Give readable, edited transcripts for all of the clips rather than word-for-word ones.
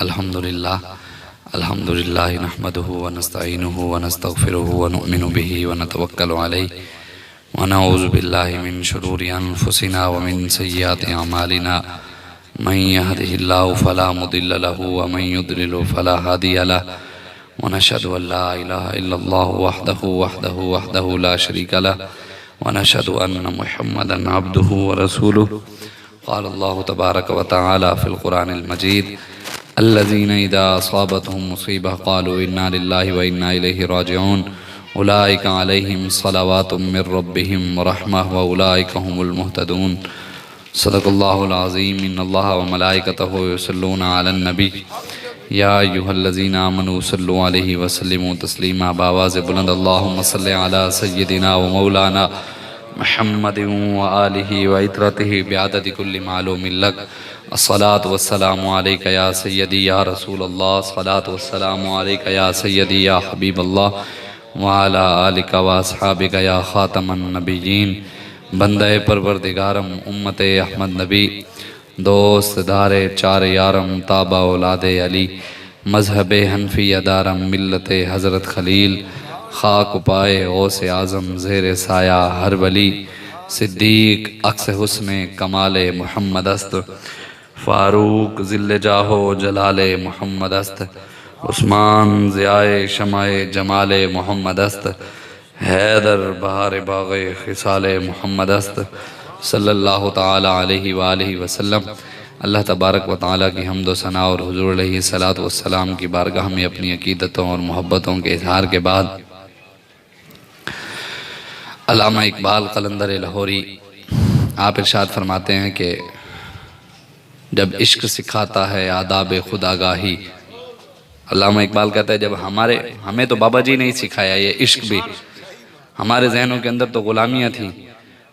अल्हम्दुलिल्लाह अल्हम्दुलिल्लाह नहमदुहु व नस्तईनुहु व नस्तगफिरुहु व नुमिनु बिही व नतवक्कलु अलैहि व नऊज़ु बिल्लाहि मिन शुरूरि अनफुसिना व मिन सय्यिआति अमालिना मन यहदिहिल्लाहु फला मुदिल्ल लहु व मन युद्लिलहु फला हादिय लहु व नशहदु अन ला इलाहा इल्लल्लाहु वहदहु ला शरीका लहु व नशहदु अन्न मुहम्मदन अब्दुहु व रसूलुहु क़ाल अल्लाहु तबारक व तआला फ़िल क़ुरानिल मजीद अल्लज़ीना इज़ा असाबतहुम मुसीबह क़ालू इन्ना लिल्लाहि व इन्ना इलैहि राजिऊन उलाइका अलैहिम सलवातुम मिर रब्बिहिम व रहमह व उलाइका हुमुल मुहतदून। सदक़ल्लाहुल अज़ीम। इन्नल्लाह व मलाइकतहु युसल्लूना अलन नबी या अय्युहल्लज़ीना आमनू सल्लु अलैहि व सल्लिमू तस्लीमा। बावाज़ बुलंद अल्लाहुम्मा सल्लि अला सय्यिदिना व मौलाना मुहम्मदिन व आलिहि व इत्रतिहि बिअददि कुल्लि मालूमिन लक। अस्सलातु वस्सलामु अलैका या सय्यदी या रसूल अल्लाह। अस्सलातु वस्सलामु अलैका या सय्यदी या हबीब अल्लाह व अला आलिका व अस्हाबिका या खातमन नबिय्यीन। बंदे परवरदिगारम उम्मते अहमद नबी दोस्त दारे चार यारम ताबा औलादे अली मजहब हनफी अदारम मिल्लते हज़रत खलील खाक पाए गौसे आज़म ज़ेर साया हर वली सिद्दीक अक्स हुस्ने कमाले मुहम्मद अस्त फ़ारूक ज़िल्ले जाहो जलाले मुहम्मद अस्त उस्मान ज़ियाए शमाए जमाले मुहम्मद अस्त हैदर बहार बाग़े खिसाले मुहम्मद अस्त सल्लल्लाहु ताला अलैहि व आलिहि वसल्लम। अल्लाह तबारक व ताला की हम्द व सना और हुज़ूर अलैहिस्सलातु वस्सलाम की बारगाह में अपनी अक़ीदतों और मोहब्बतों के इज़हार के बाद अल्लामा इकबाल कलंदर लाहौरी आप इरशाद फरमाते हैं कि जब इश्क सिखाता है आदाब खुद आगाही। अल्लामा इकबाल कहता है जब हमें तो बाबा जी ने ही सिखाया ये इश्क भी। हमारे जहनों के अंदर तो गुलामियाँ थीं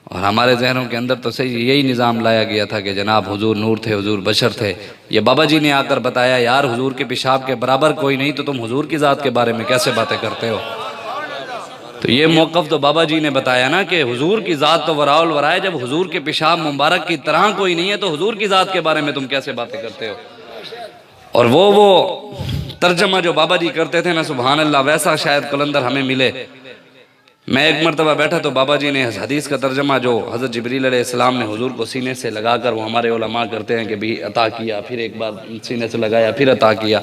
और हमारे जहनों के अंदर तो सही यही निज़ाम लाया गया था कि जनाब हुजूर नूर थे, हुजूर बशर थे। ये बाबा जी ने आकर बताया यार हुजूर के पेशाब के बराबर कोई नहीं, तो तुम हुजूर की ज़ात के बारे में कैसे बातें करते हो। तो ये मौक़िफ़ तो बाबा जी ने बताया ना कि हुजूर की ज़ात तो वराउल वराए, जब हुजूर के पेशाब मुबारक की तरह कोई नहीं है तो हुजूर की ज़ात के बारे में तुम कैसे बातें करते हो। और वो तर्जमा जो बाबा जी करते थे ना, सुभान अल्लाह, वैसा शायद कलंदर हमें मिले। मैं एक मरतबा बैठा तो बाबा जी ने हदीस का तर्जमा जो हज़रत जिब्रील अलैहिस्सलाम ने हुजूर को सीने से लगाकर, वो हमारे उलमा करते हैं कि भी अता किया, फिर एक बार सीने से लगाया, फिर अता किया।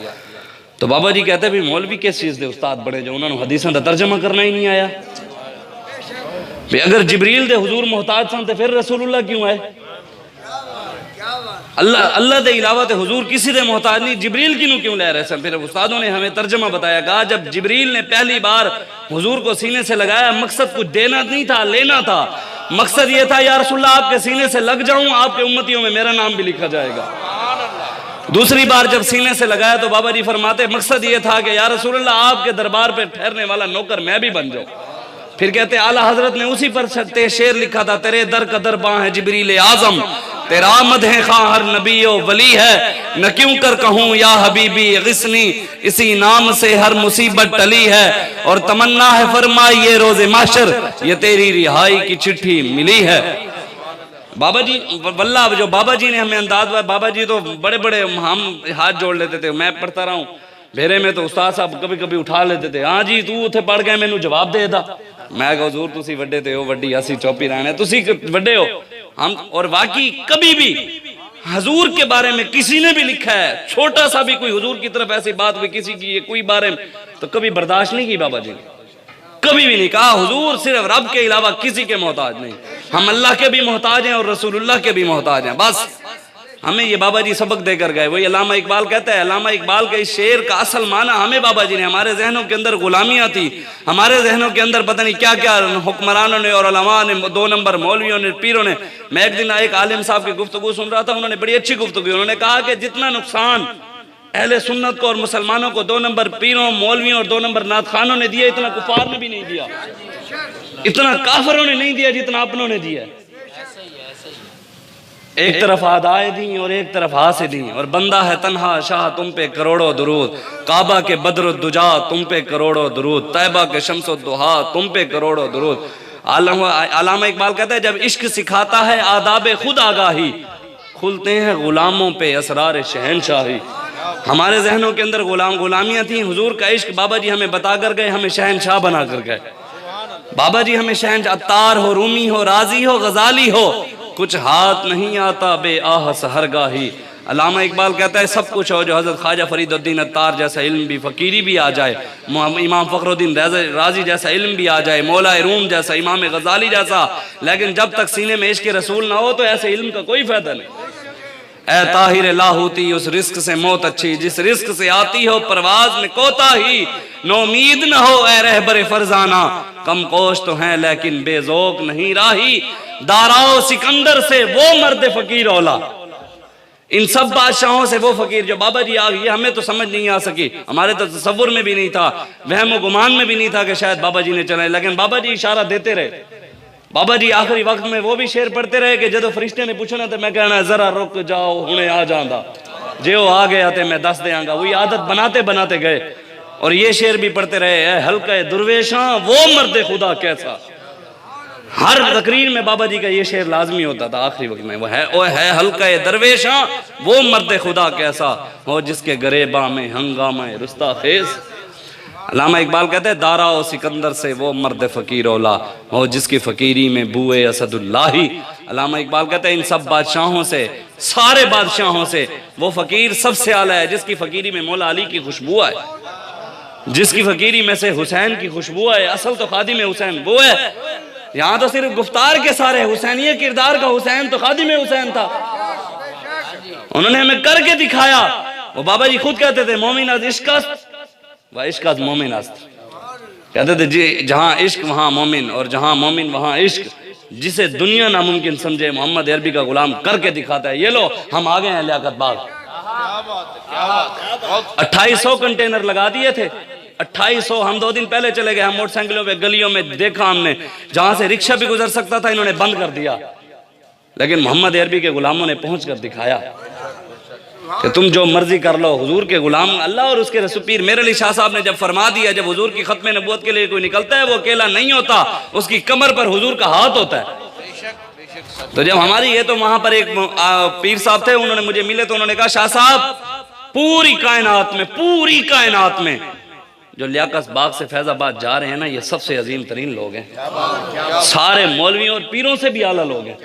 तो बाबा जी कहते भी मौलवी किस चीज़ के उस्ताद बने जो उन्होंने हदीसां का तर्जमा करना ही नहीं आया। भी अगर जिब्रील दे हुजूर मोहताज सन तो फिर रसूलुल्लाह क्यों आए। अल्लाह के अलावा तो हुजूर किसी दे मोहताज नहीं, जिब्रील क्यों ले रहे सन। फिर उस्तादों ने हमें तर्जमा बताया, कहा जब जिब्रील ने पहली बार हुजूर को सीने से लगाया, मकसद कुछ देना नहीं था, लेना था। मकसद ये था या रसूलुल्लाह आपके सीने से लग जाऊं, आपके उम्मतियों में मेरा नाम भी लिखा जाएगा। दूसरी बार जब सीने से लगाया तो बाबा जी फरमाते मकसद ये था कि या रसूलुल्लाह आपके दरबार पे ठहरने वाला नौकर मैं भी बन जाऊं। फिर कहते आला हजरत ने उसी पर शेर लिखा था, तेरे दर का दरबां है जिब्रील आजम, तेरा मदह खां हर नबी ओ वली है, मैं क्यों कर कहूँ या हबीबी गिस्नी, इसी नाम से हर मुसीबत टली है। और तमन्ना है फरमाई ये रोज़े माशर, ये तेरी रिहाई की चिट्ठी मिली है। बाबा जी वल्लाह जो बाबा जी ने हमें अंदाज हुआ, बाबा जी तो बड़े बड़े हम हाथ जोड़ लेते थे। मैं पढ़ता रहा हूँ भेरे में तो उस्ताद साहब कभी कभी उठा लेते थे, हाँ जी तू उथे पढ़ गए मैनू जवाब दे दा। मैं कहा हुजूर तुसी वड्डे ते हो, वड्डी असी चौपी रहने, तुसी वड्डे हो हम। और वाकई कभी भी हुजूर के बारे में किसी ने भी लिखा है, छोटा सा भी कोई हुजूर की तरफ ऐसी बात भी किसी की कोई बारे में, तो कभी बर्दाश्त नहीं की बाबा जी ने, कभी भी नहीं कहा हुजूर सिर्फ रब के अलावा किसी के मोहताज नहीं, हम अल्लाह के भी मोहताज हैं और रसूलुल्लाह के भी मोहताज हैं। बस हमें ये बाबा जी सबक देकर गए। वही अल्लामा इकबाल कहता है, अल्लामा इकबाल के इस शेर का असल माना हमें बाबा जी ने, हमारे जहनों के अंदर गुलामियाँ थी, हमारे जहनों के अंदर पता नहीं क्या क्या हुक्मरानों ने और उलमा ने, 2 नंबर मौलवियों ने, पीरों ने। मैं एक दिन एक आलिम साहब की गुफ्तगू सुन रहा था, उन्होंने बड़ी अच्छी गुफ्तगू, उन्होंने कहा कि जितना नुकसान अहले सुन्नत को और मुसलमानों को 2 नंबर पीरों मौलवियों और 2 नंबर नात खानों ने दिया, इतना कुफार ने भी नहीं दिया, इतना काफिरों ने नहीं दिया जितना अपनों ने दिया। एक तरफ आदाए दी और एक तरफ हासिदी, और बंदा है तन्हा शाह तुम पे करोड़ों दुरूद, काबा के बद्रुद्दुजा तुम पे करोड़ों दुरूद, तैबा के शम्सुद्दुहा तुम पे करोड़ों दुरूद। अल्लामा इकबाल कहता है जब इश्क सिखाता है आदाब खुद आगाही, खुलते हैं गुलामों पे असरार शहनशाही। हमारे जहनों के अंदर गुलामियाँ थी, हुजूर का इश्क बाबा जी हमें बता कर गए, हमें शहनशाह बना कर गए। बाबा जी हमें शहनशाह, अत्तार हो, रूमी हो, राजी हो, गजाली हो, कुछ हाथ नहीं आता बे आह सहरगाही। अल्लामा इकबाल कहता है सब कुछ हो जो हज़रत ख्वाजा फरीदुद्दीन अत्तार जैसा इल्म भी, फ़कीरी भी आ जाए, इमाम फ़खरुद्दीन राजी जैसा इल्म भी आ जाए, मौला रूम जैसा, इमाम गजाली जैसा, लेकिन जब तक सीने में इश्क़ रसूल ना हो तो ऐसे इल्म का कोई फ़ायदा नहीं। ए ताहिर लाहौती उस रिस्क से मौत अच्छी, जिस रिस्क से आती हो परवाज में कोताही, नोमीद न हो ए रहबर फरजाना, कम कोश तो हैं लेकिन बेजोक नहीं राही, दाराओ सिकंदर से वो मर्द फ़कीर औला। इन सब बादशाहों से वो फकीर जो बाबा जी आ गई, हमें तो समझ नहीं आ सकी, हमारे तो तसव्वुर में भी नहीं था, वहम गुमान में भी नहीं था कि शायद बाबा जी ने चलाए, लेकिन बाबा जी इशारा देते रहे। बाबा जी आखिरी वक्त में वो भी शेर पढ़ते रहे कि जो फरिश्ते ने पूछना तो मैं कहना जरा रुक जाओ हुणे आ जांदा, जो आ गया तो मैं दस देंगा। वही आदत बनाते बनाते गए और ये शेर भी पढ़ते रहे, हल्का दुर्वेशा वो मर्द खुदा कैसा। हर तकरीर में बाबा जी का ये शेर लाजमी होता था आखिरी वक्त में, वो है हल्का दरवेशा वो मर्द खुदा कैसा हो, जिसके गरेबा में हंगामा रुस्ता खेज। अल्लामा इकबाल कहते हैं दारा और सिकंदर से वो मर्द फ़कीर औला हो, जिसकी फ़कीरी में बूए असदुल्लाही। अल्लामा इकबाल कहते हैं इन सब बादशाहों से, सारे बादशाहों से वो फ़कीर सबसे आला है जिसकी फ़कीरी में मौला अली की खुशबू है, जिसकी फ़कीरी में से हुसैन की खुशबू है। असल तो खादिम हुसैन वो है, यहाँ तो सिर्फ गुफ्तार के सारे, हुसैनिय किरदार का हुसैन तो खादिम हुसैन था, उन्होंने हमें करके दिखाया। वो बाबा जी खुद कहते थे मोमिन अज इश्क़ व इश्क़ अज मोमिन अस्त, कहते थे जी जहाँ इश्क वहाँ मोमिन और जहाँ मोमिन वहाँ इश्क, जिसे दुनिया नामुमकिन समझे मोहम्मद अरबी का गुलाम करके दिखाता है। ये लो हम आ गए हैं लियाकत बाग, 2800 कंटेनर लगा दिए थे, 2800। हम 2 दिन पहले चले गए, हम मोटरसाइकिलों पे गलियों में देखा हमने, जहां से रिक्शा भी गुजर सकता था इन्होंने बंद कर दिया, लेकिन मोहम्मद अरबी के गुलामों ने पहुंच कर दिखाया कि तुम जो मर्जी कर लो, हुजूर के गुलाम। अल्लाह और उसके रसूल पीर मेरे अली शाह साहब ने जब फरमा दिया, जब हुजूर की खत्म नबूवत के लिए कोई निकलता है वो अकेला नहीं होता, उसकी कमर पर हुजूर का हाथ होता है। तो जब हमारी ये, तो वहां पर एक पीर साहब थे, उन्होंने मुझे मिले तो उन्होंने कहा शाह साहब पूरी कायनात में जो लियाकत बाग से फैजाबाद जा रहे हैं ना, ये सबसे अजीम तरीन लोग हैं, सारे मौलवियों और पीरों से भी आला लोग हैं।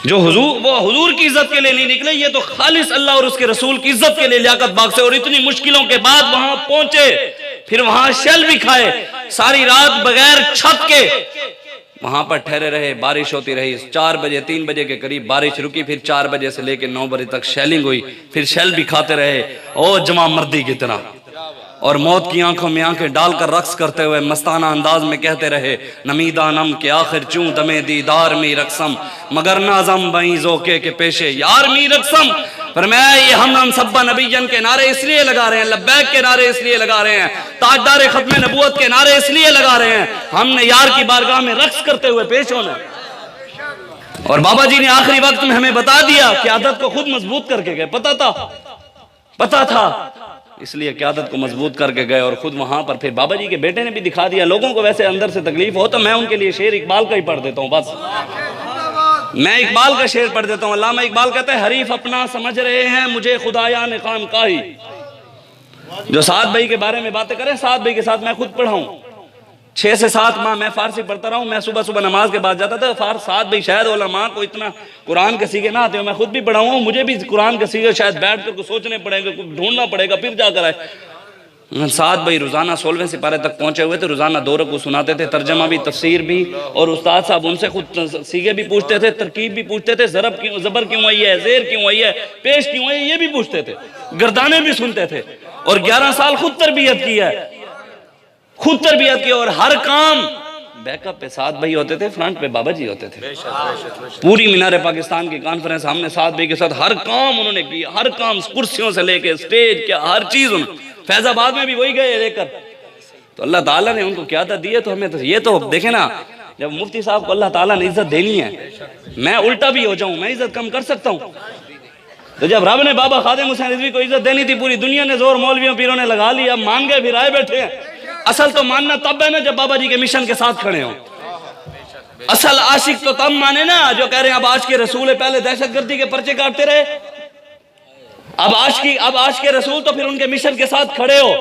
जो हुजूर की इज्जत के लिए नहीं निकले, ये तो खालिस अल्लाह और उसके रसूल की इज्जत के लिए लियाकत बाग से, और इतनी मुश्किलों के बाद वहां पहुंचे, फिर वहां शेल भी खाए, सारी रात बगैर छत के वहां पर ठहरे रहे। बारिश होती रही, 4 बजे 3 बजे के करीब बारिश रुकी, फिर 4 बजे से लेकर 9 बजे तक शेलिंग हुई, फिर शेल भी खाते रहे। ओ जमा मर्दी कितना, और मौत की आंखों में आंखें डालकर रक्स करते हुए मस्ताना अंदाज में कहते रहे, नमीदा नम के आखिर चूं दमे दीदार मी रक्सम, मगर नाजम बई जोके के पेशे यार मी रक्सम। पर मैं ये हम सब्बा नबीजन के नारे इसलिए लगा रहे हैं, लब्बैक के नारे इसलिए लगा रहे हैं, ताजदार खत्म नबूवत के नारे इसलिए लगा रहे हैं, हमने यार की बारगाह में रक्स करते हुए पेश होना। और बाबा जी ने आखिरी वक्त में हमें बता दिया कि आदत को खुद मजबूत करके गए, पता था इसलिए क़यादत को मजबूत करके गए, और खुद वहां पर फिर बाबा जी के बेटे ने भी दिखा दिया। लोगों को वैसे अंदर से तकलीफ हो तो मैं उनके लिए शेर इकबाल का ही पढ़ देता हूँ, बस मैं इकबाल का शेर पढ़ देता हूँ। अल्लामा इकबाल कहता है, हरीफ अपना समझ रहे हैं मुझे खुदाया ने खाम काही। जो साद भाई के बारे में बातें करें, साद भाई के साथ मैं खुद पढ़ा हूँ, 6 से 7 माह मैं फारसी पढ़ता रहा हूँ। मैं सुबह सुबह नमाज के बाद जाता था साद भाई, शायद उलमा को इतना कुरान के सीखे ना आते हो, मैं खुद भी पढ़ा हूँ, मुझे भी कुरान के सीखे शायद बैठ कर कुछ सोचने पड़ेगा, कुछ ढूंढना पड़ेगा फिर जाकर आए। साद भाई रोजाना 16वें सिपारे तक पहुंचे हुए थे, रोजाना 2 रकू सुनाते थे, तर्जमा भी तफसीर भी, और उस्ताद साहब उनसे खुद सीगे भी पूछते थे, तरकीब भी पूछते थे, जबर क्यों आई है, जेर क्यों आई है, पेश क्यों आई है, ये भी पूछते थे, गर्दाने भी सुनते थे। और 11 साल खुद तरबियत की है, और हर काम बैकअप पे साद भाई होते थे, फ्रंट पे बाबा जी होते थे। पूरी मीनार पाकिस्तान की कॉन्फ्रेंस हमने साद भाई के साथ हर काम उन्होंने किया, हर काम कुर्सियों से लेके स्टेज क्या हर चीज उन्होंने, फैजाबाद में भी वही गए लेकर। तो अल्लाह ताला ने उनको क्या दिए, तो हमें तो ये तो देखे ना, जब मुफ्ती साहब को अल्लाह ताला ने इज्जत देनी है, मैं उल्टा भी हो जाऊं, मैं इज्जत कम कर सकता हूं। तो जब रब ने बाबा खादिम हुसैन रिजवी को इज्जत देनी थी, पूरी दुनिया ने जोर मौलवियों पीरों ने लगा लिया, मान गए, फिर आए बैठे हैं। असल तो मानना तब है ना जब बाबा जी के मिशन के साथ खड़े हों। असल आशिक तो तब माने ना जो कह रहे हैं अब आज के रसूल पहले दहशतगर्दी के पर्चे काटते रहे, अब आज के रसूल तो फिर उनके मिशन के साथ खड़े हो।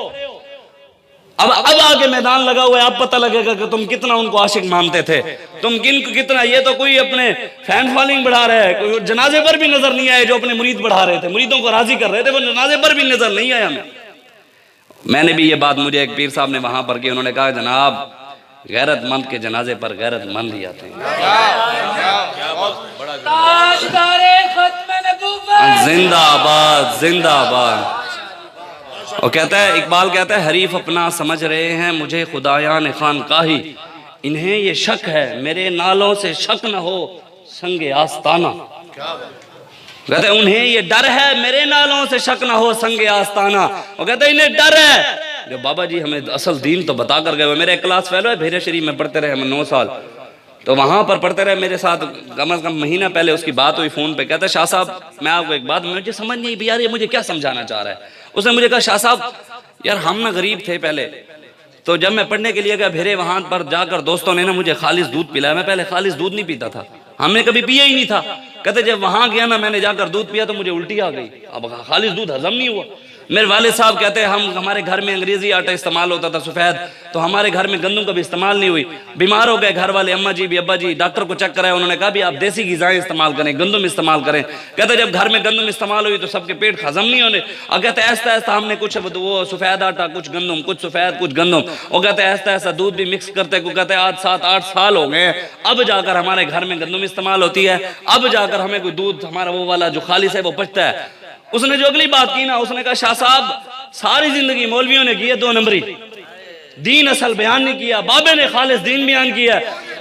अब आगे मैदान लगा हुआ है, अब पता लगेगा कि तुम कितना उनको आशिक मानते थे, तुम कितना। ये तो कोई अपने फैन फॉलोइंग बढ़ा रहा है, कोई जनाजे पर भी नजर नहीं आए जो अपने मुरीद बढ़ा रहे थे, मुरीदों को राजी कर रहे थे, वो जनाजे पर भी नजर नहीं आया हमें। मैंने भी ये बात, मुझे एक पीर साहब ने वहां पर की, उन्होंने कहा जनाब गैरतमंद के जनाजे पर गैरतमंद ही आते हैं। जिंदाबाद जिंदाबाद। और कहता है, इकबाल कहता है, हरीफ अपना समझ रहे हैं मुझे खुदायान खानकाही, इन्हें ये शक है मेरे नालों से शक न हो संगे आस्ताना। कहते हैं उन्हें ये डर है मेरे नालों से शक न हो संगे आस्ताना। और कहते हैं इन्हें डर है जो बाबा जी हमें असल दीन तो बता कर गए। मेरे क्लास फेलो है, भेरे शरीफ में पढ़ते रहे हम 9 साल, तो वहां पर पढ़ते रहे मेरे साथ। कम से कम महीना पहले उसकी बात हुई फोन पे, कहता है शाह साहब मैं आपको एक बात, मुझे समझ नहीं भी यार ये मुझे क्या समझाना चाह रहा है। उसने मुझे कहा शाह साहब यार हम ना गरीब थे पहले, तो जब मैं पढ़ने के लिए गया भेरे, वहां पर जाकर दोस्तों ने ना मुझे खालिस दूध पिलाया। मैं पहले खालिस दूध नहीं पीता था, हमने कभी पिया ही नहीं था। कहते जब वहां गया ना मैंने जाकर दूध पिया तो मुझे उल्टी आ गई, अब खालिस दूध हजम नहीं हुआ। मेरे वालिद साहब कहते हैं हमारे घर में अंग्रेजी आटा इस्तेमाल होता था सफेद, तो हमारे घर में गंदम कभी इस्तेमाल नहीं हुई। बीमार हो गए घर वाले, अम्मा जी भी अब्बा जी, डॉक्टर को चेक कराया, उन्होंने कहा भी आप देसी ग़िज़ाएं इस्तेमाल करें, गंदम इस्तेमाल करें। कहते जब घर में गंदम इस्तेमाल हुई तो सबके पेट हजम नहीं होने। और कहते ऐसा ऐसा हमने कुछ वो सफेद आटा, कुछ गंदम, कुछ सफेद कुछ गंदम, और कहते ऐसा ऐसा दूध भी मिक्स करते। कहते आज 7-8 साल हो गए, अब जाकर हमारे घर में गंदम इस्तेमाल होती है, अब जाकर हमें कोई दूध हमारा वो वाला जो खालिस है वो पचता है। उसने जो अगली बात की ना, उसने कहा शाह साहब सारी जिंदगी मौलवियों ने की है 2 नंबरी, दीन असल बयान नहीं किया, बाबे ने खालिस दीन बयान किया,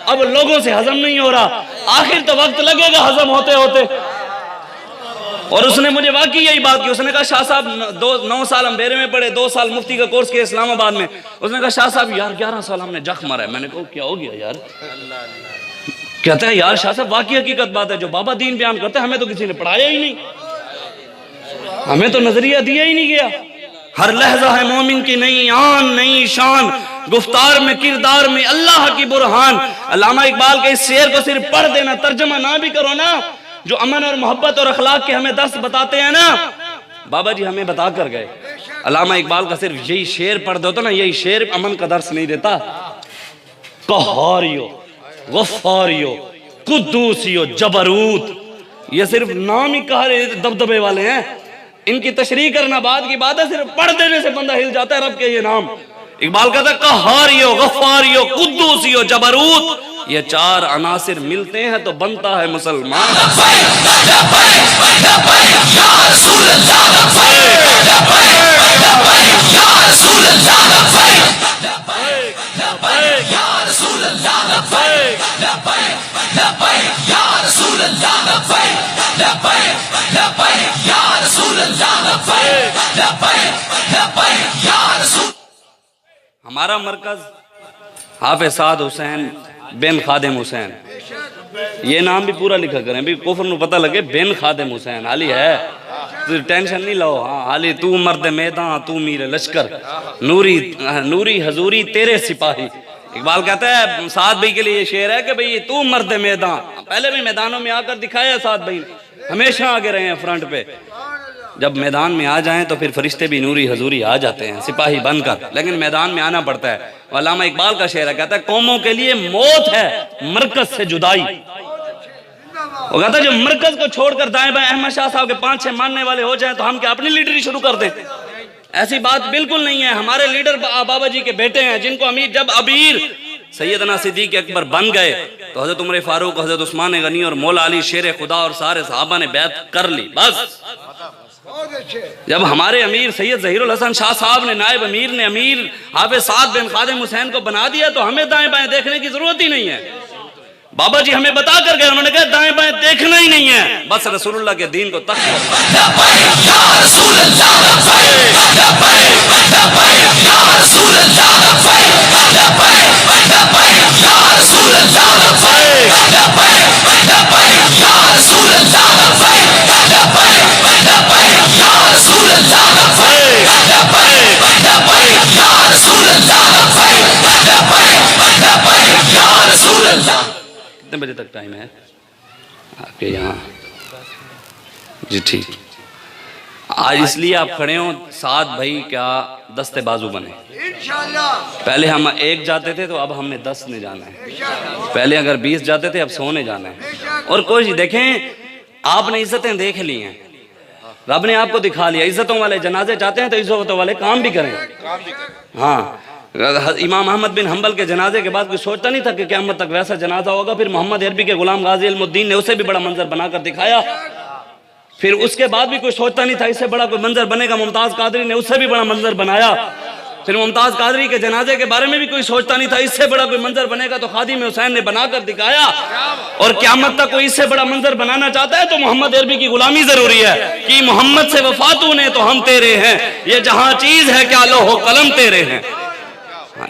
अब लोगों से हजम नहीं हो रहा, आखिर तो वक्त लगेगा हजम होते होते। और उसने मुझे वाकई यही बात की। उसने कहा शाह साहब 9 साल हम बेरे में पढ़े, 2 साल मुफ्ती का कोर्स किया इस्लामाबाद में। उसने कहा शाह साहब यार 11 साल हमने जख मारा है। मैंने कहा क्या हो गया यार? कहता है यार शाह साहब वाकई हकीकत बात है, जो बाबा दीन बयान करते हैं हमें तो किसी ने पढ़ाया ही नहीं, हमें तो नजरिया दिया ही नहीं गया। हर लहजा है मोमिन की नई आन नई शान, गुफ्तार में किरदार में अल्लाह की बुरहान। अल्लामा इकबाल के इस शेर को सिर्फ पढ़ देना, तर्जमा ना भी करो ना, जो अमन और मोहब्बत और अखलाक के हमें दर्स बताते हैं ना, बाबा जी हमें बता कर गए। अल्लामा इकबाल का सिर्फ यही शेर पढ़ दो तो ना, यही शेर अमन का दर्स नहीं देता। कहारियो, गफ्फारियो, कुद्दूसियो, जबरूत, ये सिर्फ नाम ही कहा दबदबे वाले हैं, इनकी तशरीह करना बाद की बात है, सिर्फ पढ़ देने से बंदा हिल जाता है रब के ये नाम। इकबाल कहता है कहारियो, गफ्फारियो, कुद्दूसियो, जबरूत, ये 4 अनासिर मिलते हैं तो बनता है मुसलमान। हमारा मरकज हाफिज साद हुसैन बिन खादिम हुसैन, ये नाम भी पूरा लिखा करें भी कुफर ਨੂੰ पता लगे। बिन खादिम हुसैन हाली है, तो टेंशन नहीं लो। हाँ हाली तू मर्द मैदान तू मीर लश्कर, नूरी हजूरी तेरे सिपाही। इकबाल कहता है साद भाई के लिए ये शेर है कि भाई तू मर्द मैदान, पहले भी मैदानों में आकर दिखाया साद भाई, हमेशा आगे रहे हैं फ्रंट पे। जब मैदान में आ जाएं तो फिर फरिश्ते भी नूरी हजूरी आ जाते हैं सिपाही बनकर, लेकिन मैदान में आना पड़ता है। अल्लामा इकबाल का शेर है, कहता है कौमों के लिए मौत है मरकज से जुदाई। वो कहता है जो मरकज को छोड़कर दाएं बाएं अहमद शाह साहब के 5-6 मानने वाले हो जाएं तो हम क्या अपनी लीडरी शुरू कर दें? ऐसी बात बिल्कुल नहीं है। हमारे लीडर बाबा जी के बेटे हैं, जिनको अमीर जब अमीर सैयदना सिद्दीक़ अकबर बन गए तो हजरत उमर फारूक, हजरत उस्मान गनी और मौला अली शेर खुदा और सारे सहाबा ने बैत कर ली। बस जब हमारे अमीर सैयद ज़हीरुल हसन शाह साहब ने, नायब अमीर ने अमीर हाफिज साद बिन खादिम हुसैन को बना दिया तो हमें दाएं बाएं देखने की जरूरत ही नहीं है। बाबा जी हमें बता कर गए, उन्होंने कहा दाएं बाएं देखना ही नहीं है, बस रसूलुल्लाह के दीन को तक। कितने बजे तक टाइम है आपके यहाँ? जी ठीक। आज इसलिए आप खड़े हो, साथ भाई क्या दस्ते बाजू बने। पहले हम एक जाते थे तो अब हमने 10 ने जाना है। पहले अगर 20 जाते थे अब 100 ने जाना है। और कोई देखें, आपने इज्जतें देख ली हैं, रब ने आपको दिखा लिया। इज्जतों वाले जनाजे चाहते हैं तो इज्जतों वाले काम भी करें। हाँ, इमाम अहमद बिन हंबल के जनाजे के बाद कोई सोचता नहीं था कि क़यामत तक वैसा जनाजा होगा। फिर मोहम्मद अरबी के गुलाम गाजी इल्मुद्दीन ने उसे भी बड़ा मंजर बनाकर दिखाया। फिर उसके बाद भी कोई सोचता नहीं था इससे बड़ा कोई मंजर बनेगा। मुमताज कादरी ने उससे भी बड़ा मंजर बनाया। फिर मुमताज कादरी के जनाजे के बारे में भी कोई सोचता नहीं था इससे बड़ा कोई मंजर बनेगा, तो खादिम हुसैन ने बनाकर दिखाया। और क़यामत तक कोई इससे बड़ा मंजर बनाना चाहता है तो मोहम्मद अरबी की गुलामी जरूरी है कि मोहम्मद से वफातू ने तो हम तेरे हैं, ये जहां चीज है क्या लोहो कलम तेरे हैं।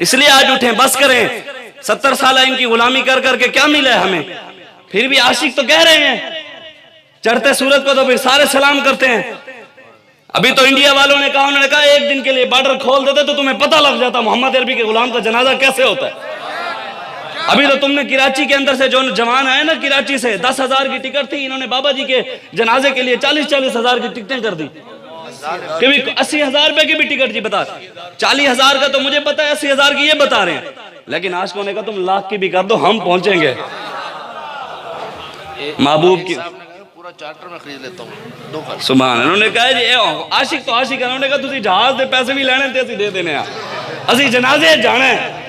इसलिए आज उठें, बस करें। 70 साल इनकी गुलामी कर करके क्या मिला है हमें? फिर भी आशिक तो कह रहे हैं, चढ़ते सूरज को तो फिर सारे सलाम करते हैं। अभी तो इंडिया वालों ने कहा, उन्होंने कहा एक दिन के लिए बॉर्डर खोल देते तो तुम्हें पता लग जाता मोहम्मद अरबी के गुलाम का जनाजा कैसे होता है। अभी तो तुमने कराची के अंदर से जो जवान आए ना, कराची से 10,000 की टिकट थी, इन्होंने बाबा जी के जनाजे के लिए 40-40 हजार की टिकटें कर दी। कभी 80,000 रुपए की भी टिकट जी बता। 40,000 का तो मुझे पता है, 80,000 की ये बता रहे हैं। लेकिन आशिकों ने कहा तुम लाख की भी कर दो, हम पहुंचेंगे। महबूब की पूरा चार्टर में खरीद लेता हूं। सुभान। उन्होंने कहा जी आशिक तो आशिक है। उन्होंने कहा तुसी जहाज दे पैसे भी लेने थे, असि दे देने आ, असि जनाजे जाना है।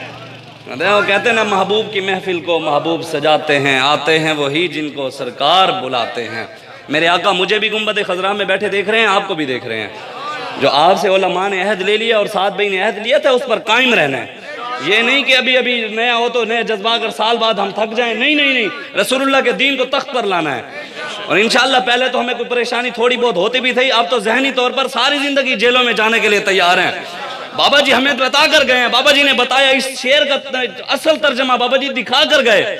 वो कहते हैं ना, महबूब की महफिल को महबूब सजाते हैं, आते हैं वही जिनको सरकार बुलाते हैं। मेरे आका मुझे भी गुंबद खजरा में बैठे देख रहे हैं, आपको भी देख रहे हैं। जो आपसे उलमा ने अहद ले लिया और साथ भाई ने अहद लिया था, उस पर कायम रहना है। ये नहीं कि अभी अभी नया हो तो नया जज्बा कर साल बाद हम थक जाएं। नहीं नहीं नहीं, रसूलुल्लाह के दीन को तख्त पर लाना है। और इंशाअल्लाह पहले तो हमें कोई परेशानी थोड़ी बहुत होती भी थी, अब तो जहनी तौर पर सारी जिंदगी जेलों में जाने के लिए तैयार हैं। बाबा जी हमें बता कर गए हैं, बाबा जी ने बताया इस शेर का असल तर्जमा बाबा जी दिखा कर गए।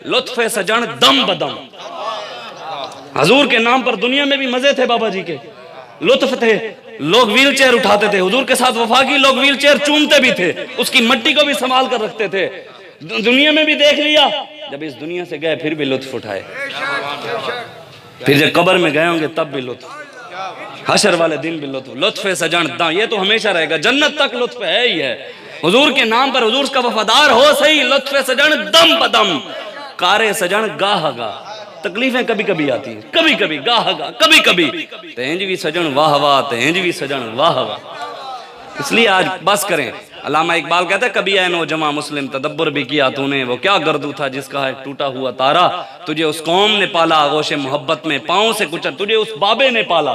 लुत्फ़े सजन दम बदम। हजूर के नाम पर दुनिया में भी मजे थे बाबा जी के, लुत्फ थे। लोग व्हील चेयर उठाते थे, हुजूर के साथ वफा की लोग व्हील चेयर चूमते भी थे, उसकी मट्टी को भी संभाल कर रखते थे। दुनिया में भी देख लिया, जब इस दुनिया से गए फिर भी लुत्फ उठाए। फिर जब कब्र में गए होंगे तब भी लुत्फ, हशर वाले दिन भी लुत्फ। लुत्फ़े सजन दा, ये तो हमेशा रहेगा, जन्नत तक लुत्फ है ही है। हुजूर के नाम पर हुजूर का वफादार हो सही। लुत्फ़े सजन दम बदम, कारे सजन गाह गा। तकलीफें कभी कभी आती हैं, कभी कभी गाह गा, कभी कभी तेंज भी सजन वाह वाह, तेंज भी सजन वाह वाह। इसलिए आज बस करें। अल्लामा इकबाल कहता है, कभी ऐनो जमा मुस्लिम तदब्बर भी किया तूने, वो क्या गर्दू था जिसका है टूटा हुआ तारा। तुझे उस कौम ने पाला आगोश मोहब्बत में, पाँव से कुचल। तुझे उस बाबे ने पाला,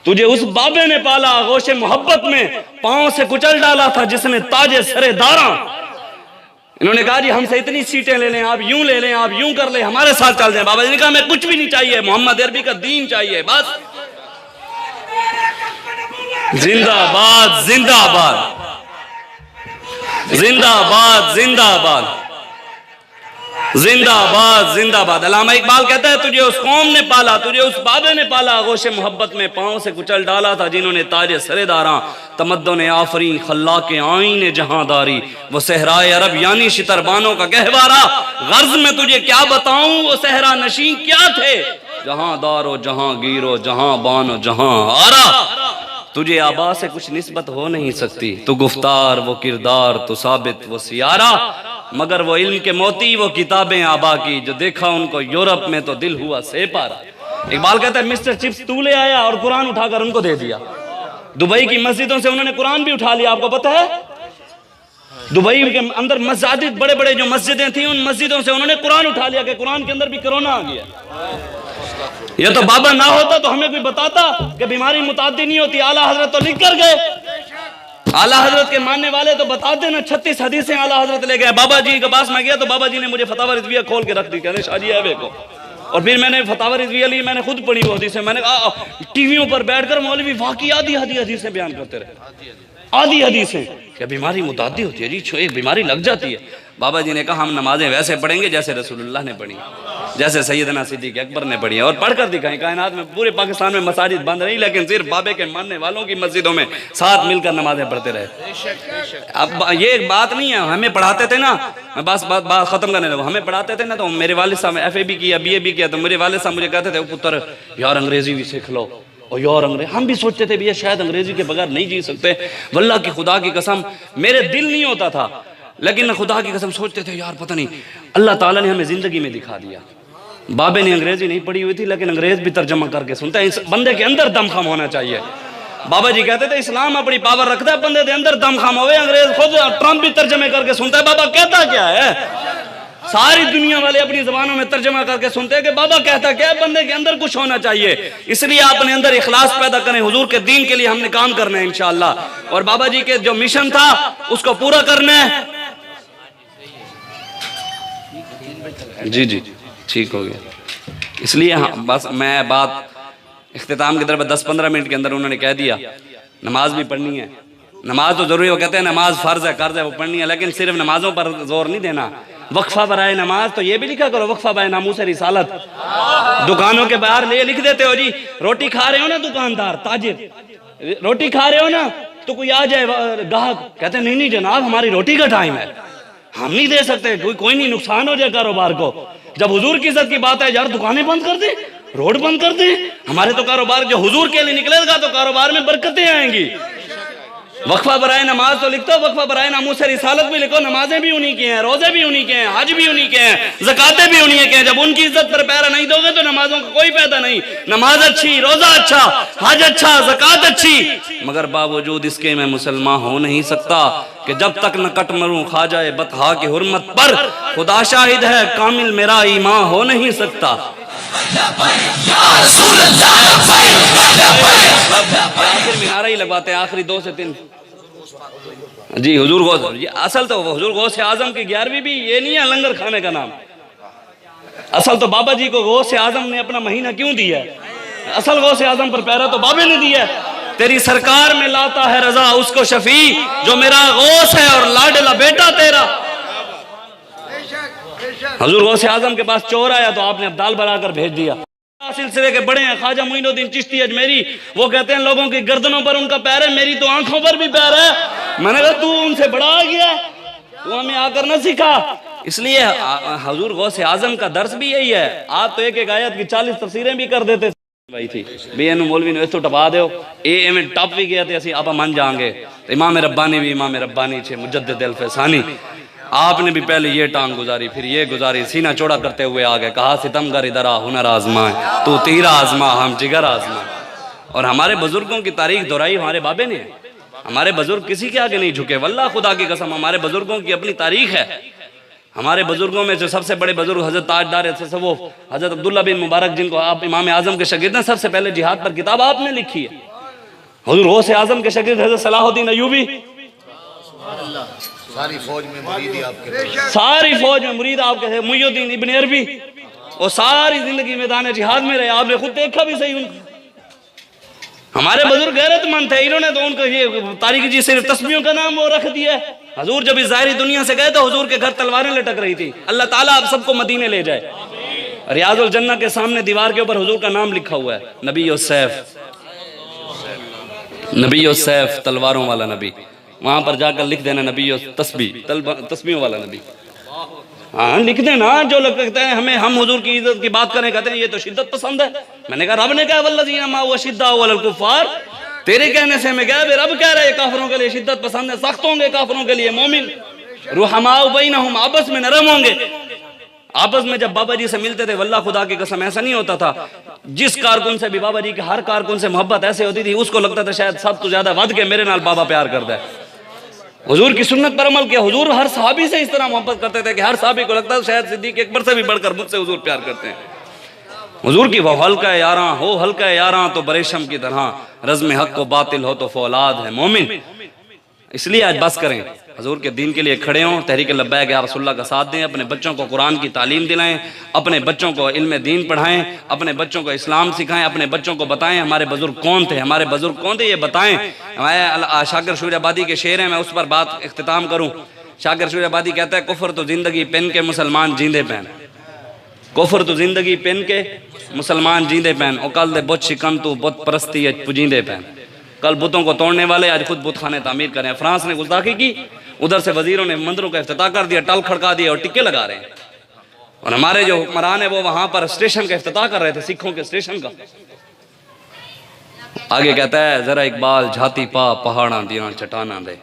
तुझे उस बाबे ने पाला आगोश मोहब्बत में, पाँव से कुचल डाला था जिसने ताजे सरे दारा। इन्होंने कहा जी हमसे इतनी सीटें ले लें, आप यूं ले लें, आप यूं कर लें, हमारे साथ चल जाएं। बाबा जी ने कहा मैं कुछ भी नहीं चाहिए, मोहम्मद अरबी का दीन चाहिए बस। जिंदाबाद जिंदाबाद जिंदाबाद जिंदाबाद जिंदाबाद जिंदाबाद। अल्लामा इकबाल कहता है, तुझे उस कौम ने पाला, तुझे उस बाबे ने पाला आगोश मोहब्बत में, पाँव से कुचल डाला था जिन्होंने ताजे सरेदारा। तमद्दुन आफरी खल्ला के आईने जहांदारी, वो सहराए अरब यानी शितरबानों का गहवारा। गर्ज में तुझे क्या बताऊं वो सहरा नशीं क्या थे, जहां दारो जहां गिरो जहां बानो जहां आरा। तुझे आबा से कुछ निस्बत हो नहीं सकती, तो गुफ्तार वो किरदार तो साबित वो सियारा। मगर वो इल्म के मोती वो किताबें आबा की, जो देखा उनको यूरोप में तो दिल हुआ से पारा। इकबाल कहता है मिस्टर चिप्स तू ले आया और कुरान उठाकर उनको दे दिया। दुबई की मस्जिदों से उन्होंने कुरान भी उठा लिया, आपको पता है। दुबई के अंदर मस्जिद, बड़े बड़े जो मस्जिदें थी, उन मस्जिदों से उन्होंने कुरान उठा लिया कि कुरान के अंदर भी कोरोना आ गया। ये तो बाबा ना होता तो हमें कोई बताता कि बीमारी मुताद्दी नहीं होती। आला हजरत तो लिख कर गए, आला हजरत के मानने वाले तो बताते ना। 36 हदीसें आला हजरत ले गए। बाबा जी के पास मैं गया तो बाबा जी ने मुझे फतावा रिजविया खोल के रख दी, कहने शाजी है को। और फिर मैंने फतावा रिजविया ली, मैंने खुद पढ़ी वो हदीसें। मैंने टीवियों पर बैठकर मौलवी वाकई आधी हदीसें बयान करते रहे, आधी हदीसें। क्या बीमारी मुताद्दी होती है जी, एक बीमारी लग जाती है। बाबा जी ने कहा हम नमाजें वैसे पढ़ेंगे जैसे रसूलुल्लाह ने पढ़ी, जैसे सैयदना सिद्दीक अकबर ने पढ़ी है, और पढ़कर दिखाएं। कायनात में पूरे पाकिस्तान में मसाजिद बंद नहीं, लेकिन सिर्फ बाबे के मानने वालों की मस्जिदों में साथ मिलकर नमाजें पढ़ते रहे। अब ये एक बात नहीं है, हमें पढ़ाते थे ना, मैं बस बात खत्म करने लगा। हमें पढ़ाते थे ना, तो मेरे वालिद साहब FA भी किया, BA भी किया, तो मेरे वालिद साहब मुझे कहते थे पुत्र यार अंग्रेजी भी सीख लो, और यार अंग्रेज, हम भी सोचते थे भैया शायद अंग्रेजी के बगैर नहीं जी सकते। वल्लाह की खुदा की कसम मेरे दिल नहीं होता था, लेकिन खुदा की कसम सोचते थे यार पता नहीं, अल्लाह ताला ने हमें जिंदगी में दिखा दिया। बाबे ने अंग्रेजी नहीं पढ़ी हुई थी, लेकिन अंग्रेज भी तर्जमा करके सुनता है। इस बंदे के अंदर दमखम होना चाहिए। बाबा जी कहते थे इस्लाम अपनी पावर रखता है, बंदे के अंदर दमखम होवे। अंग्रेज खुद ट्रंप भी तर्जमे करके सुनता है बाबा कहता क्या है। सारी दुनिया वाले अपनी जबानों में तर्जमा करके सुनते हैं कि बाबा कहता क्या है। बंदे के अंदर कुछ होना चाहिए, इसलिए अपने अंदर इखलास पैदा करें। हुजूर के दीन के लिए हमने काम करना है इंशाअल्लाह, और बाबा जी के जो मिशन था उसको पूरा करना है। जी जी ठीक हो गया। इसलिए हाँ, बस मैं बात इख्तिताम की तरफ 10-15 मिनट के अंदर उन्होंने कह दिया। नमाज भी पढ़नी है, नमाज तो जरूरी, वो कहते हैं नमाज फर्ज है, कर्ज है, वो पढ़नी है, लेकिन सिर्फ नमाजों पर जोर नहीं देना। वक्फा बराए नमाज, तो ये भी लिखा करो वक्फा बराए नामूस रिसालत। दुकानों के बाहर ले लिख देते हो जी, रोटी खा रहे हो ना दुकानदार ताजिर, रोटी खा रहे हो ना, तो कोई आ जाए ग्राहक, कहते नहीं नहीं जनाब हमारी रोटी का टाइम है, हम नहीं दे सकते, कोई नहीं, नुकसान हो जाए कारोबार को। जब हुजूर की इज्जत की बात है यार दुकानें बंद कर दे, रोड बंद कर दे, हमारे तो कारोबार जो हुजूर के लिए निकलेगा तो कारोबार में बरकतें आएंगी। वक्फा बराए नमाज तो लिखते हो, वक्फा बराए नामूस रिसालत भी लिखो। नमाजें भी उन्हीं की हैं, रोजे भी उन्हीं के हैं, हज भी उन्हीं के हैं, ज़कातें भी उन्हीं के हैं। जब उनकी इज्जत पर पैरा नहीं दोगे तो नमाजों का कोई फायदा नहीं। नमाज अच्छी, रोजा अच्छा, हज अच्छा, ज़कात अच्छी, मगर बावजूद इसके मैं मुसलमान हो नहीं सकता कि जब तक न कट मरूं खा जाए बतहा की हुर्मत पर। खुदा शाहिद है कामिल मेरा ईमान हो नहीं सकता। आखिर में नारा ही लगवाते हैं, आखिरी 2 से 3 जी। हुजूर गौस, ये असल तो हुजूर गौस आजम की 11वीं भी ये नहीं है लंगर खाने का नाम। असल तो बाबा जी को गौस आजम ने अपना महीना क्यों दिया है, असल गौस आजम पर पैरा तो बाबे ने दिया है। तेरी सरकार में लाता है रजा उसको शफी, जो मेरा गौस है और लाडला बेटा तेरा। हुजूर गौस आजम के पास चोर आया तो आपने अब्दाल बनाकर भेज दिया। सिलसिले के बड़े हैं ख्वाजा मोइनुद्दीन चिश्ती अजमेरी, वो कहते हैं लोगों की गर्दनों पर उनका पैर है, मेरी तो आंखों पर भी पैर है। मैंने कहा तू उनसे बड़ा आ गया, तू हमें आकर ना सिखा। इसलिए हुजूर गौस आजम का दर्स भी यही है। आप तो एक एक आयत की 40 तफसीरें भी कर देते भाई थी भी एनू मौलवी ने तो टपा दो ए में टप भी गया थे असी आप मन जाएंगे। तो इमाम रब्बानी भी इमाम रब्बानी छे मुजद्दिद अल-फसानी, आपने भी पहले ये टांग गुजारी फिर ये गुजारी, सीना चौड़ा करते हुए आ गए, कहा सितमगर इधर आ हुनर आजमाए, तू तीर आजमा हम जिगर आजमाए। और हमारे बुजुर्गों की तारीख दोहराई हमारे बाबे ने, हमारे बुजुर्ग किसी के आगे नहीं झुके। वल्लाह खुदा की कसम हमारे बुजुर्गों की अपनी तारीख है। हमारे बुजुर्गों में जो सबसे बड़े बुजुर्ग हजरत ताजदार तसव्वुफ हजरत अब्दुल्ला बिन मुबारक, जिनको आप इमाम आजम के शागिर्द हैं, सबसे पहले जिहाद पर किताब आपने लिखी है। हुजूर गौस आजम के शागिर्द हजरत सलाहुद्दीन अय्यूबी, सारी फौज में मुरीद आपके, सारी फौज में मुरीद आपके थे। मुइनुद्दीन इब्न अरबी, वो सारी जिंदगी मैदान जिहाद में रहे, आपने खुद देखा भी सही उनको। हमारे बुजुर्ग गैरतमंद थे, इन्होंने तो उनको ये तारीख जी सिर्फ तस्बीहों का नाम वो रख दिया है। हजूर जब इस ज़ाहिरी दुनिया से गए तो हुजूर के घर तलवारें लटक रही थी। अल्लाह ताला आप सबको मदीने ले जाए। रियाजुल जन्नह के सामने दीवार के ऊपर हुजूर का नाम लिखा हुआ है, नबी और सैफ, नबी और सैफ, तलवारों वाला नबी। वहां पर जाकर लिख देना नबी और तस्बीहों वाला नबी। हाँ लिख देना। जो लोग कहते हैं हमें हम हुजूर की इज्जत की बात करें, कहते हैं ये तो शिद्दत पसंद है। मैंने कहा रब ने कहा वल्लज़ीना मा हुवा शिद्दतुन अलल कुफ़ार, तेरे कहने से मैं गया, रब कह रहे काफिरों के लिए शिद्दत पसंद है, सख्त होंगे काफिरों के लिए मोमिन, रुहमाउ बैनहुम, आपस में नरम होंगे। आपस में जब बाबा जी से मिलते थे वल्लाह खुदा की कसम ऐसा नहीं होता था। जिस कारकुन से भी बाबा जी के हर कारकुन से मोहब्बत ऐसे होती थी उसको लगता था शायद सब तो ज्यादा वध के मेरे नाल बाबा प्यार करता है। हुजूर की सुन्नत पर अमल किया। हुजूर हर सहाबी से इस तरह मोहब्बत करते थे कि हर सहाबी को लगता था शायद सिद्दीक अकबर से भी बढ़कर मुझसे हुजूर प्यार करते हैं। हुजूर की वो हल्का यारा हो, हल्का यारा तो बरेशम की तरह, रज़्म हक को बातिल हो तो फौलाद है मोमिन। इसलिए आज बस करें, हुजूर के दीन के लिए खड़े हों, तहरीक लब्बैक या रसूलुल्लाह का साथ दें, अपने बच्चों को कुरान की तालीम दिलाएं, अपने बच्चों को इल्म दीन पढ़ाएं, अपने बच्चों को इस्लाम सिखाएं, अपने बच्चों को बताएं हमारे बुजुर्ग कौन थे, हमारे बुजुर्ग कौन थे ये बताएं। मैं शाकिर शूरआबादी के शेर हैं, मैं उस पर बात इख्तिताम करूँ। शाकिर शूरआबादी कहता है कुफर तो जिंदगी पेन के मुसलमान जींदे पैन, कुफर तो जिंदगी पेन के मुसलमान जींदे पैन, और कल दे बुत शिकन तू बुत परस्ती पुजींदे पैन। कल बुतों को तोड़ने वाले आज खुद बुत खाने तामीर करें। फ्रांस ने गुस्ताखी की, उधर से वजीरों ने मंदिरों का इफ्तिताह कर दिया, टल खड़का दिया और टिक्के लगा रहे हैं। और हमारे जो हुक्मरान है वो वहां पर स्टेशन का इफ्तिताह कर रहे थे, सिखों के स्टेशन का। आगे कहता है जरा इकबाल झाती पा पहाड़ा दिया चटाना दे।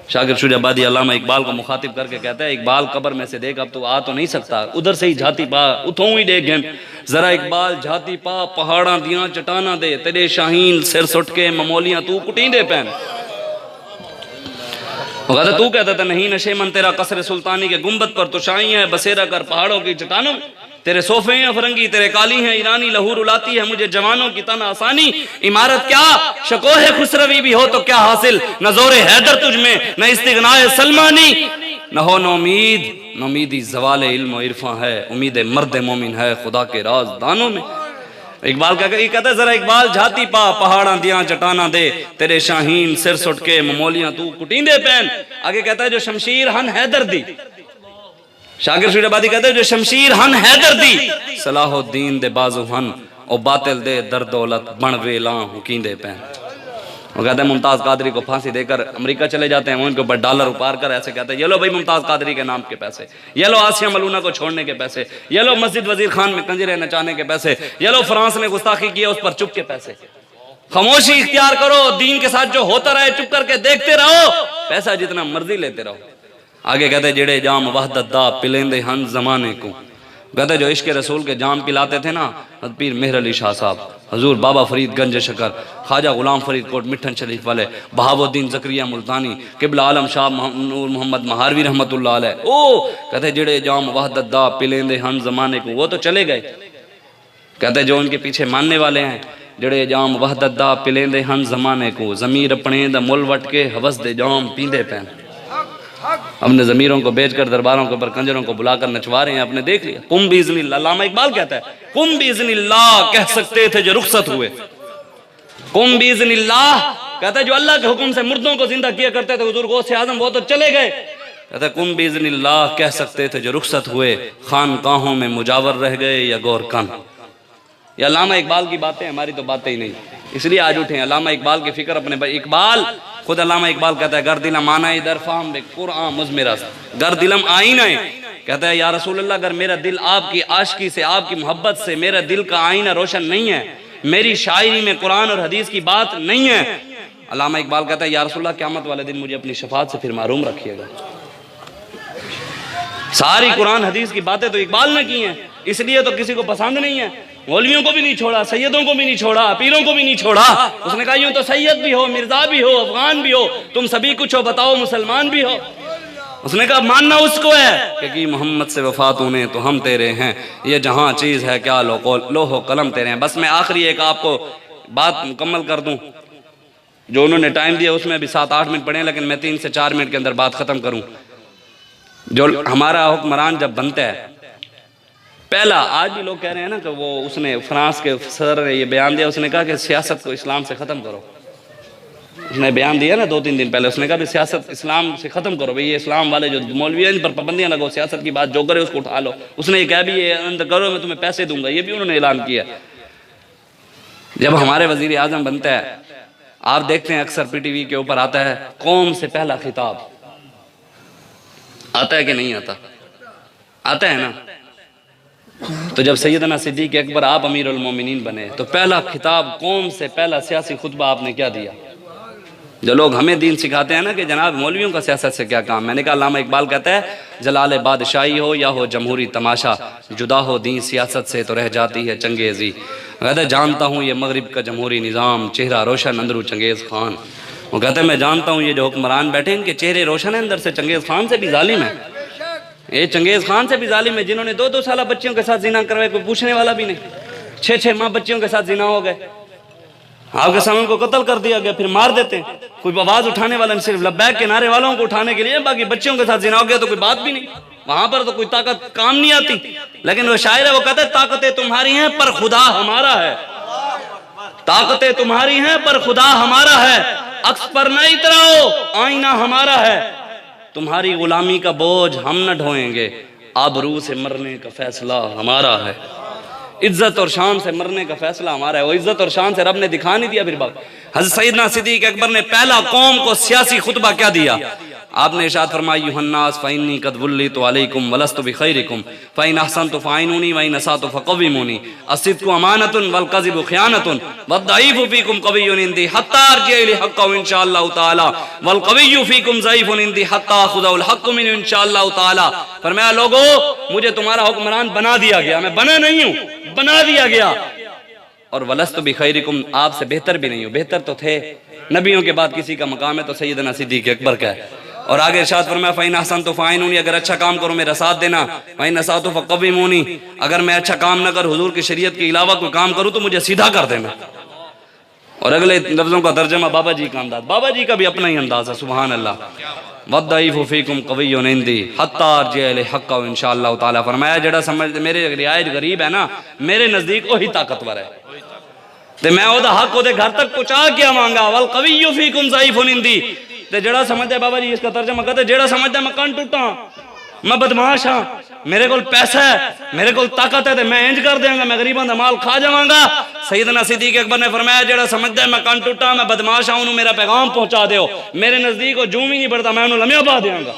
शागिर शुजाबादी अल्लामा इकबाल को मुखातिब करके कहता है इकबाल कब्र में से देख, अब तो आ तो नहीं सकता, उधर से ही झाती पा उठों ही देख गन। जरा इकबाल झाती पा पहाड़ा दिया चटाना दे, तेरे शाहीन सिर सुट के ममोलियां तू कुटींदे पैन। कहता तू कहता था नहीं नशे मन तेरा कसर सुल्तानी के गुंबद पर तुशाई है, बसेरा कर पहाड़ों की चट्टानों। तेरे सोफे हैं फरंगी तेरे काली हैं ईरानी, लहू रुलाती है मुझे जवानों की तना आसानी। इमारत क्या शको है खुसरवी भी हो तो क्या हासिल, न जोरे हैदर तुझ में न इस्तिगनाए सलमानी। न हो नोमीद नोमीदी जवाले इल्म इरफा है, उम्मीद मर्द मोमिन है खुदा के राज दानों में। इकबाल क्या कहता है जरा इकबाल झाती पा पहाड़ा दिया चटाना दे, तेरे शाहीन सिर सुट के ममोलियां तू कुटींदे पैन। आगे कहता है जो शमशीर हन हैदर दी, शागिर शुजाबादी कहते हैं जो शमशीर हन हैदर दी, सलाहुद्दीन दे बाजू हन और बातिल दे दर दौलत बण वेला हुकींदे पैन। वो कहते हैं मुमताज कादरी को फांसी देकर अमेरिका चले जाते हैं, उनके ऊपर डॉलर उपार कर ऐसे कहते हैं ये लो भाई मुमताज कादरी के नाम के पैसे, ये लो आसिया मलूना को छोड़ने के पैसे, ये लो मस्जिद वजीर खान में कंजरे नचाने के पैसे, ये लो फ्रांस ने गुस्ताखी की है उस पर चुप के पैसे। खामोशी इख्तियार करो, दीन के साथ जो होता रहे चुप करके देखते रहो, पैसा जितना मर्जी लेते रहो। आगे कहते जेड़े जाम वहदत दा पिलेंदे हन जमाने को, कहते जो इश्क रसूल के जाम पिलाते थे ना पीर मेहर अली शाह साहब, हजूर बाबा फरीद गंज शकर, ख्वाजा गुलाम फरीद कोट मिठन शरीफ वाले, बहावुद्दीन जकरिया मुल्तानी, किबला आलम शाह नूर मोहम्मद महारवी रहमतुल्लाह अलैह। ओ कहते जेड़े जाम वहदत दा पिलेंदे हन जमाने को, वो तो चले गए। कहते जो उनके पीछे मानने वाले हैं, जेड़े जाम वहदत दा पिलेंदे हन जमाने को, जमीर अपने द मुल वट के हवस दे जाम पींदे पैन। अपने जमीरों को बेचकर दरबारों के ऊपर कंजरों को बुलाकर नचवा रहे हैं, आपने देख लिया। कुम बिइज़्निल्लाह, अल्लामा इकबाल कहता है कुम बिइज़्निल्लाह कह सकते थे जो रुखसत हुए। कुम बिइज़्निल्लाह कहता है जो अल्लाह के हुक्म से मुर्दों को जिंदा किया करते थे हुजूर गौसे आजम, वो तो चले गए। कहता है कुम बिइज़्निल्लाह कह सकते थे जो रुखसत हुए, खानकाहों में मुजावर रह गए या गौरकन। ये अल्लामा इकबाल की बातें, हमारी तो बातें ही नहीं, इसलिए आज उठे अल्लामा इकबाल की फिक्र अपने इकबाल खुद अल्लामा इकबाल कहता है गर दिलम आना इधर फाम बे कुरान मुजमेरा, गर दिलम आईना है। कहता है या रसूल अल्लाह अगर मेरा दिल आपकी आशिकी से आपकी मोहब्बत से मेरा दिल का आईना रोशन नहीं है, मेरी शायरी में कुरान और हदीस की बात नहीं है, अल्लामा इकबाल कहता है या रसूल अल्लाह क़यामत वाले दिन मुझे अपनी शफाअत से फिर महरूम रखिएगा। सारी कुरान हदीस की बातें तो इकबाल ने की हैं, इसलिए तो किसी को पसंद नहीं है। मौलवियों को भी नहीं छोड़ा, सैयदों को भी नहीं छोड़ा, पीरों को भी नहीं छोड़ा। उसने कहा यूं तो सैयद भी हो, मिर्जा भी हो, अफगान भी हो, तुम सभी कुछ हो, बताओ मुसलमान भी हो। उसने कहा मानना उसको है कि मोहम्मद से वफात होने तो हम तेरे हैं, ये जहां चीज है क्या लोहो कलम तेरे हैं। बस मैं आखिरी एक आपको बात मुकम्मल कर दूं, जो उन्होंने टाइम दिया उसमें भी 7-8 मिनट पड़े, लेकिन मैं 3 से 4 मिनट के अंदर बात खत्म करूं। जो हमारा हुक्मरान जब बनता है, पहला आज भी लोग कह रहे हैं ना कि वो उसने फ्रांस के सदर ने ये बयान दिया, उसने कहा कि सियासत को इस्लाम से ख़त्म करो। उसने बयान दिया ना 2-3 दिन पहले, उसने कहा भी सियासत इस्लाम से ख़त्म करो भाई, ये इस्लाम वाले जो मौलवी हैं इन पर पाबंदियां लगाओ, सियासत की बात जो करे उसको उठा लो। उसने ये कहा भी ये अंदर करो, मैं तुम्हें पैसे दूंगा, ये भी उन्होंने ऐलान किया। जब हमारे वजीर आजम बनता है, आप देखते हैं अक्सर PTV के ऊपर आता है कौम से पहला खिताब, आता है कि नहीं आता? आता है ना। तो जब सैयदना सिद्दीक अकबर आप अमीरुल मोमिनीन बने तो पहला खिताब कौम से पहला सियासी खुतबा आपने क्या दिया? जो लोग हमें दीन सिखाते हैं ना कि जनाब मौलवियों का सियासत से क्या काम, मैंने कहा अल्लामा इकबाल कहता है जलाल बादशाही हो या हो जमहूरी तमाशा, जुदा हो दीन सियासत से तो रह जाती है चंगेजी। कहता है जानता हूँ ये मगरिब का जमहूरी निज़ाम, चेहरा रोशन अंदरू चंगेज़ खान। वो कहता है मैं जानता हूँ ये जो हुक्मरान बैठे इनके चेहरे रोशन है अंदर से, चंगेज़ खान से भी जालिम है, ये चंगेज़ खान से भी जालिम है, जिन्होंने 2-2 साल बच्चियों के साथ जिना करवाए, कोई पूछने वाला भी नहीं। 6-6 माह बच्चियों के साथ जिना हो गए, आपके सामने को कत्ल कर दिया गया, फिर मार देते हैं। कोई आवाज उठाने वाला नहीं, सिर्फ लब्बैक के नारे वालों को उठाने के लिए, बाकी बच्चियों के साथ जिना हो गया तो कोई बात भी नहीं, वहां पर तो कोई ताकत काम नहीं आती। लेकिन वो शायर है, वो कहते हैं ताकतें तुम्हारी हैं पर खुदा हमारा है, ताकतें तुम्हारी हैं पर खुदा हमारा है, अक्स पर न इतराओ आईना हमारा है, तुम्हारी गुलामी का बोझ हम न ढोएंगे, आबरू से मरने का फैसला हमारा है। इज्जत और शान से मरने का फैसला हमारा है। वो इज्जत और शान से रब ने दिखा नहीं दिया। फिर बात हज़रत सैयदना सिद्दीक अकबर ने पहला कौम को सियासी खुतबा क्या दिया? आपने इरशाद फरमाया युहन्नास फ़इन्नी क़द वुल्लितु अलैकुम वलस्तु बिखैरिकुम फ़इन अहसनतु फ़अइनूनी वइन असातु फ़क़व्विमूनी अस्सिद्क़ु अमानतुन वल कज़िबु ख़ियानतुन वद्दईफ़ु फ़ीकुम क़विय्युन इंदी हत्ता अर्जिअ इलैहि हक़्क़हु इंशाअल्लाहु तआला वल क़विय्यु फ़ीकुम ज़ईफ़ुन इंदी हत्ता अख़ुज़हुल हक़्क़ु मिन्हु इंशाअल्लाहु तआला। फरमाया लोगो मुझे तुम्हारा हुक्मरान बना दिया गया, मैं बना नहीं हूँ, बना दिया गया। और वलस्तु बिखैरिकुम, आपसे बेहतर भी नहीं हूँ। बेहतर तो थे, नबियों के बाद किसी का मकाम है तो सैयदना सिद्दीक़ अकबर का है। और आगे इरशाद फरमाया फ़इन अहसनतु फ़अइनूनी, अगर अच्छा काम करो मेरा साथ देना, वइन असातु फ़क़व्विमूनी, अगर मैं अच्छा काम न कर हुजूर की शरीयत के अलावा कोई काम करूँ तो मुझे सीधा कर देना। और अगले लफ्ज़ों का तर्जमा बाबा जी का अंदाज, बाबा जी का भी अपना ही अंदाज है, सुभान अल्लाह। वद्दईफ़ु फ़ीकुम क़विय्युन इंदी हत्ता अर्जिअ इलैहि हक़्क़हु इंशाअल्लाहु तआला। फरमाया जेड़ा समझ मेरे रियायत गरीब है ना, मेरे नज़दीक वही ताकतवर है ते मैं ओदा हक ओदे घर तक पहुंचा के आवांगा। वल क़विय्यु फ़ीकुम ज़ईफ़ुन इंदी, ते जेड़ा समझदा है, बाबा जी इसका तर्जमा करते, जेड़ा समझदा मैं कन टूटा, मैं बदमाश हाँ, मेरे को पैसा है, मेरे को ताकत है, तो मैं इंज कर देंगा, मैं गरीबों का माल खा जावांगा। सैयदना सिद्दीक़ अकबर ने फरमाया जेड़ा समझदा है मैं कन टूटा, मैं बदमाश हाँ, उन्होंने मेरा पैगाम पहुंचा दो, मेरे नजदीक वो जूं ही नहीं बढ़ता, मैं उन्होंने लम्या पा देंगा।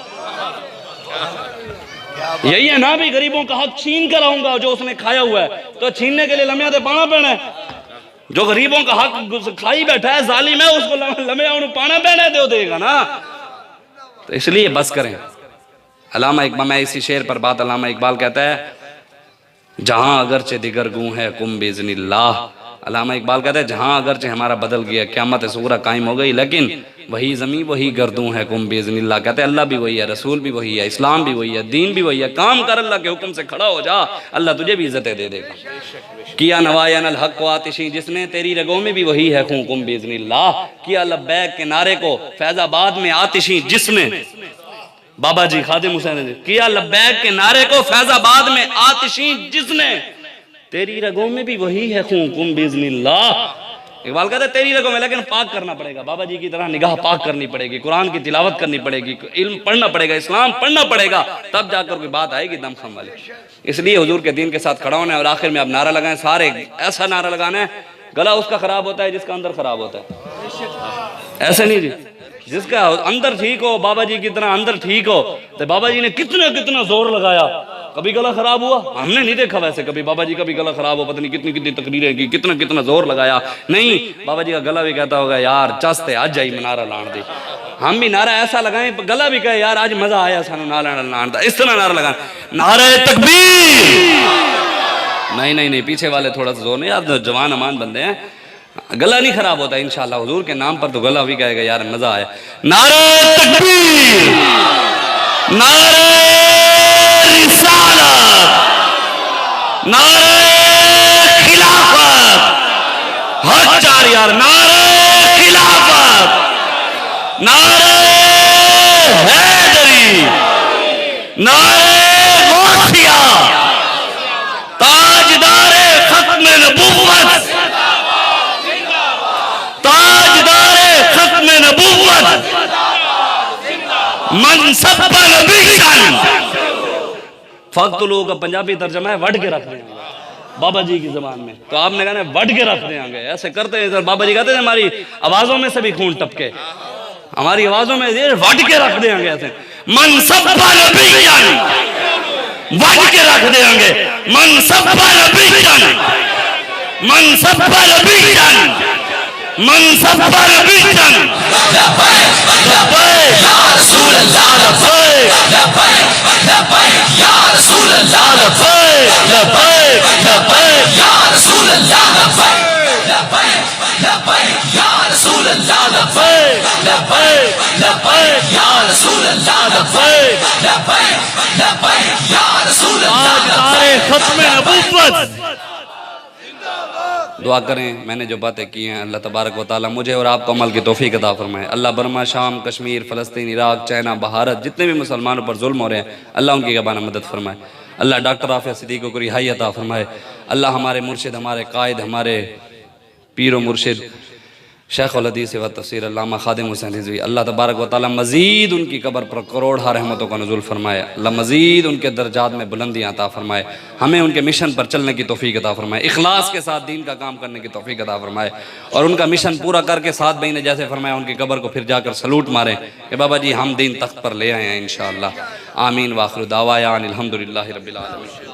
यही है ना भी, गरीबों का हक छीन कर आऊंगा, जो उसने खाया हुआ है तो छीनने के लिए लम्या तो पाना पैना है। जो गरीबों का हक खाई बैठा है जालिम है, उसको लम्या उन्हें पाना पैना दे देगा ना। तो इसलिए बस करें। अल्लामा इकबाल, मैं इसी शेर पर बात, अल्लामा इकबाल कहता है जहां अगरचे दिगर गूं है कुम बिज़निल्लाह। अल्लामा इकबाल कहता है जहां अगरचे हमारा बदल गया, क़यामत सूरा कायम हो गई, लेकिन वही ज़मीं वही गर्दूं है कुम बिज़निल्लाह। कहते हैं अल्लाह भी वही है, रसूल भी वही है, इस्लाम भी वही है, दीन भी वही है। काम कर, अल्लाह के हुक्म से खड़ा हो जा, अल्लाह तुझे भी इज्जतें दे देगा। किया नवायन हक को आतिशी, जिसने तेरी रगों में भी वही है खूं कुम बिज़निल्लाह। किया लब्बैक के नारे को फैजाबाद में आतिशी जिसने, बाबा जी खादिम हुसैन जी, किया लब्बैक के नारे को फैजाबाद में आतिशी जिसने, तेरी रगों में भी वही है खूं कुम बिज़निल्लाह। इकबाल कहता है तेरी रगों में, लेकिन पाक करना पड़ेगा, बाबा जी की तरह निगाह पाक करनी पड़ेगी, कुरान की तिलावत करनी पड़ेगी, इल्म पढ़ना पड़ेगा, इस्लाम पढ़ना पड़ेगा, तब जाकर कोई बात आएगी दमखम वाली। इसलिए हुजूर के दीन के साथ खड़ा होना है। और आखिर में आप नारा लगाएं, सारे ऐसा नारा लगाना है, गला उसका खराब होता है जिसका अंदर खराब होता है, ऐसे नहीं जी, जिसका अंदर ठीक हो, बाबा जी की तरह अंदर ठीक हो। तो बाबा जी ने कितना कितना जोर लगाया, कभी गला खराब हुआ? हमने नहीं देखा वैसे कभी बाबा जी का भी गला खराब हो, पता नहीं कितनी कितनी तकरीरें की, कितना कितना जोर लगाया। नहीं, बाबा जी का गला भी कहता होगा यार चस्ते आज आई नारा लान दी। हम भी नारा ऐसा लगाएं, गला भी कहे यार आज मजा आया सानू नारा लान दा, इस तरह नारा लगाना, नारे तकबीर। नहीं नहीं नहीं, पीछे वाले थोड़ा सा जोर नहीं, आप जवान अमान बंदे हैं, गला नहीं खराब होता इंशाल्लाह। हुजूर के नाम पर तो गला भी कहेगा यार मजा आया। नारे तकबीर, नारे रिसालत, नारे खिलाफत, हक चार यार, नारे खिलाफत, नारे हैदरी, नारे गौसिया, ताजदारे खत्म नबुव्वत, ताजदारे खत्म नबुव्वत, मनसब नबीशन। फख्तुलू का पंजाबी तर्जमा है वट के रख देंगे बाबा जी की जबान में, तो आपने कहा वट के रख देंगे, ऐसे करते हैं। बाबा जी कहते हैं हमारी आवाजों में से भी खून टपके, हमारी आवाजों में वट के रख देंगे ऐसे, मनसब नबीशन, वट के रख देंगे, मनसब नबीशन, मनसब नबीशन, मनसब नबीशन। लब्बैक लब्बैक या रसूल अल्लाह, लब्बैक लब्बैक लब्बैक या रसूल अल्लाह, लब्बैक लब्बैक लब्बैक या रसूल अल्लाह, लब्बैक लब्बैक लब्बैक या रसूल अल्लाह, लब्बैक लब्बैक लब्बैक या रसूल अल्लाह, लब्बैक लब्बैक लब्बैक या रसूल अल्लाह, ताजदारे खत्म नबुव्वत। दुआ करें, मैंने जो बातें की हैं अल्लाह तबारक व तआला मुझे और आपको अमल की तौफीक अता फरमाए। अल्लाह बर्मा, शाम, कश्मीर, फ़लस्तीन, इराक, चाइना, भारत जितने भी मुसलमानों पर जुल्म हो रहे हैं अल्लाह उनकी गबाना मदद फरमाए। अल्लाह डॉक्टर आफिया सिद्दीक़ को रिहाई अता फरमाए। अल्लाह हमारे मुर्शिद, हमारे कायद, हमारे पीर व मुर्शिद शेख उल हदीस व तफसीर अल्लामा खादिम हुसैन रिज़वी, अल्लाह तबारक व तआला मज़ीद उनकी कब्र पर करोड़ा रहमतों का नुज़ूल फरमाए। अल्लाह मज़ीद उनके दर्जात में बुलंदियाँ अता फरमाए। हमें उनके मिशन पर चलने की तौफीक अता फरमाए, इखलास के साथ दीन का काम करने की तौफीक अता फरमाए, और उनका मिशन पूरा करके 7 महीने जैसे फरमाया उनकी कब्र को फिर जाकर सलूट मारें कि बाबा जी हम दीन तख्त पर ले आए हैं इंशाअल्लाह। आमीन। वाखिर दावाया अनिल हम्दुलिल्लाहि रब्बिल आलमीन।